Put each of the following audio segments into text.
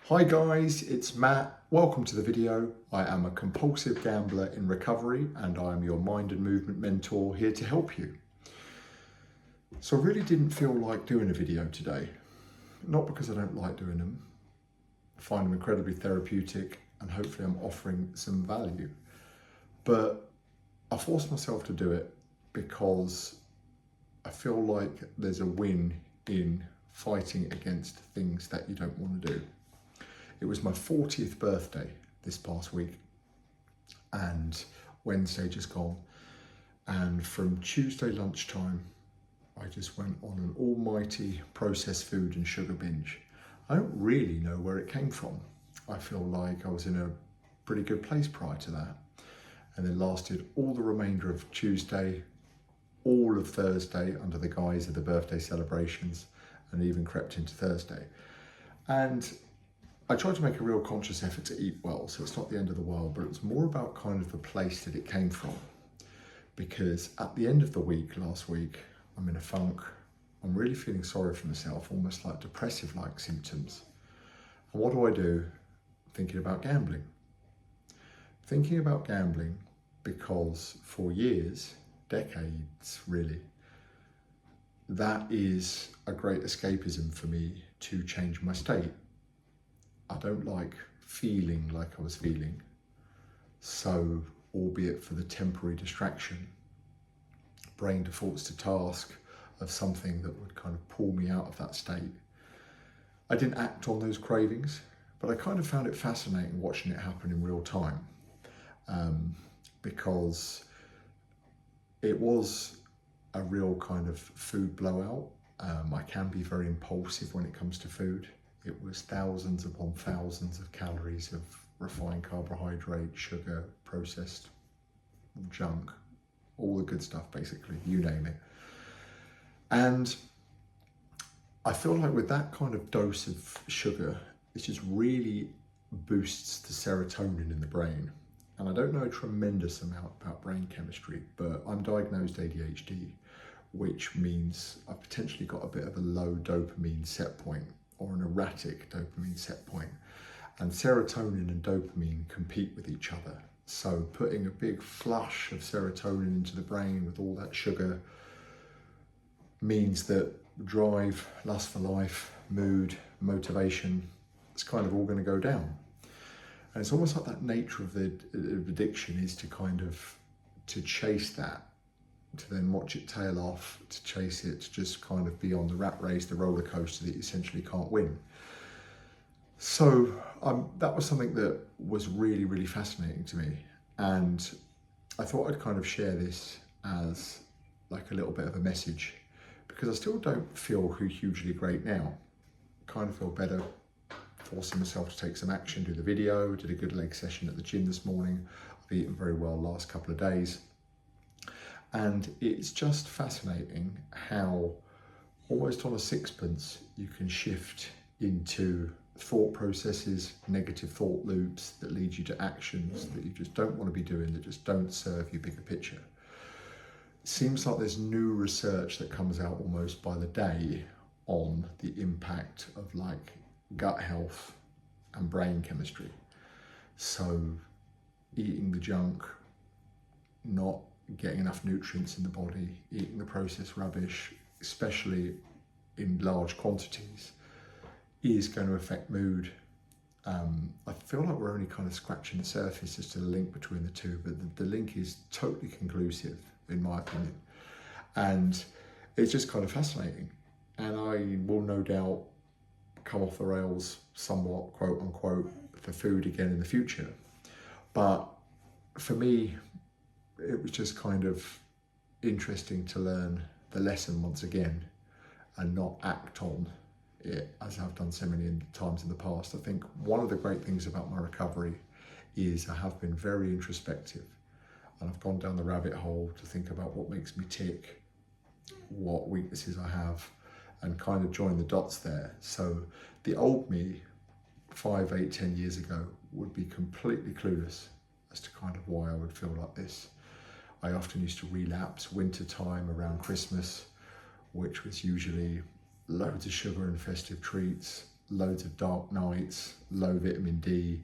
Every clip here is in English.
Hi guys, it's Matt. Welcome to the video. I am a compulsive gambler in recovery and I am your mind and movement mentor here to help you. So I really didn't feel like doing a video today. Not because I don't like doing them. I find them incredibly therapeutic and hopefully I'm offering some value. But I forced myself to do it because I feel like there's a win in fighting against things that you don't want to do. It was my 40th birthday this past week and Wednesday just gone. And from Tuesday lunchtime, I just went on an almighty processed food and sugar binge. I don't really know where it came from. I feel like I was in a pretty good place prior to that. And then lasted all the remainder of Tuesday, all of Thursday under the guise of the birthday celebrations, and even crept into Thursday. And I tried to make a real conscious effort to eat well, so it's not the end of the world, but it's more about kind of the place that it came from. Because at the end of the week, last week, I'm in a funk. I'm really feeling sorry for myself, almost like depressive-like symptoms. And what do? Thinking about gambling. Thinking about gambling because for years, decades really, that is a great escapism for me to change my state. I don't like feeling like I was feeling, so albeit for the temporary distraction, brain defaults to task of something that would kind of pull me out of that state. I didn't act on those cravings, but I kind of found it fascinating watching it happen in real time, because it was a real kind of food blowout. I can be very impulsive when it comes to food. It was thousands upon thousands of calories of refined carbohydrate, sugar, processed junk, all the good stuff basically, you name it. And I feel like with that kind of dose of sugar, it just really boosts the serotonin in the brain. And I don't know a tremendous amount about brain chemistry, but I'm diagnosed ADHD, which means I've potentially got a bit of a low dopamine set point, or an erratic dopamine set point. And serotonin and dopamine compete with each other. So putting a big flush of serotonin into the brain with all that sugar means that drive, lust for life, mood, motivation, it's kind of all going to go down. And it's almost like that nature of the addiction is to chase that, to then watch it tail off, to chase it, to just kind of be on the rat race, the roller coaster that you essentially can't win. So that was something that was really, really fascinating to me. And I thought I'd kind of share this as like a little bit of a message, because I still don't feel hugely great now. Kind of feel better, forcing myself to take some action, do the video, did a good leg session at the gym this morning. I've eaten very well the last couple of days. And it's just fascinating how almost on a sixpence you can shift into thought processes, negative thought loops that lead you to actions that you just don't want to be doing, that just don't serve your bigger picture. It seems like there's new research that comes out almost by the day on the impact of like gut health and brain chemistry. So eating the junk, not getting enough nutrients in the body, eating the processed rubbish, especially in large quantities, is going to affect mood. I feel like we're only kind of scratching the surface as to the link between the two, but the link is totally conclusive in my opinion. And it's just kind of fascinating. And I will no doubt come off the rails somewhat, quote unquote, for food again in the future. But for me, it was just kind of interesting to learn the lesson once again and not act on it as I've done so many times in the past. I think one of the great things about my recovery is I have been very introspective, and I've gone down the rabbit hole to think about what makes me tick, what weaknesses I have, and kind of join the dots there. So the old me 5, 8, 10 years ago would be completely clueless as to kind of why I would feel like this. I often used to relapse winter time around Christmas, which was usually loads of sugar and festive treats, loads of dark nights, low vitamin D,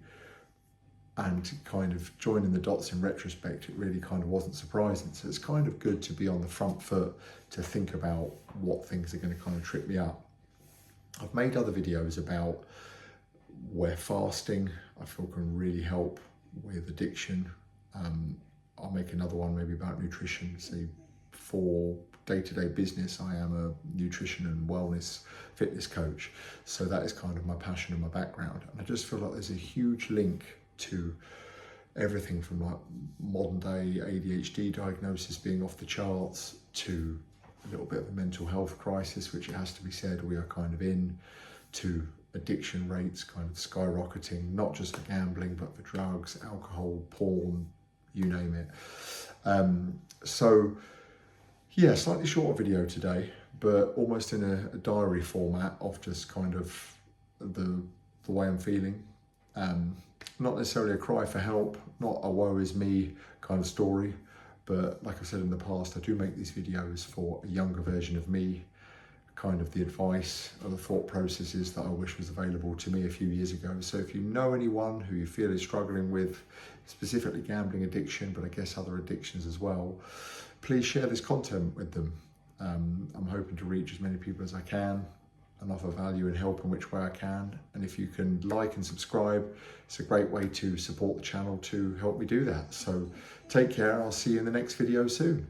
and kind of joining the dots in retrospect, it really kind of wasn't surprising. So it's kind of good to be on the front foot to think about what things are going to kind of trip me up. I've made other videos about where fasting I feel can really help with addiction. I'll make another one maybe about nutrition. See, for day-to-day business, I am a nutrition and wellness fitness coach. So that is kind of my passion and my background. And I just feel like there's a huge link to everything from like modern day ADHD diagnosis being off the charts to a little bit of a mental health crisis, which it has to be said we are kind of in, to addiction rates kind of skyrocketing, not just for gambling, but for drugs, alcohol, porn, you name it. So yeah, slightly shorter video today, but almost in a diary format of just kind of the way I'm feeling. Not necessarily a cry for help, not a woe is me kind of story, but like I've said in the past, I do make these videos for a younger version of me, kind of the advice or the thought processes that I wish was available to me a few years ago. So if you know anyone who you feel is struggling with specifically gambling addiction, but I guess other addictions as well, please share this content with them. I'm hoping to reach as many people as I can and offer value and help in which way I can. And if you can like and subscribe, it's a great way to support the channel to help me do that. So take care, I'll see you in the next video soon.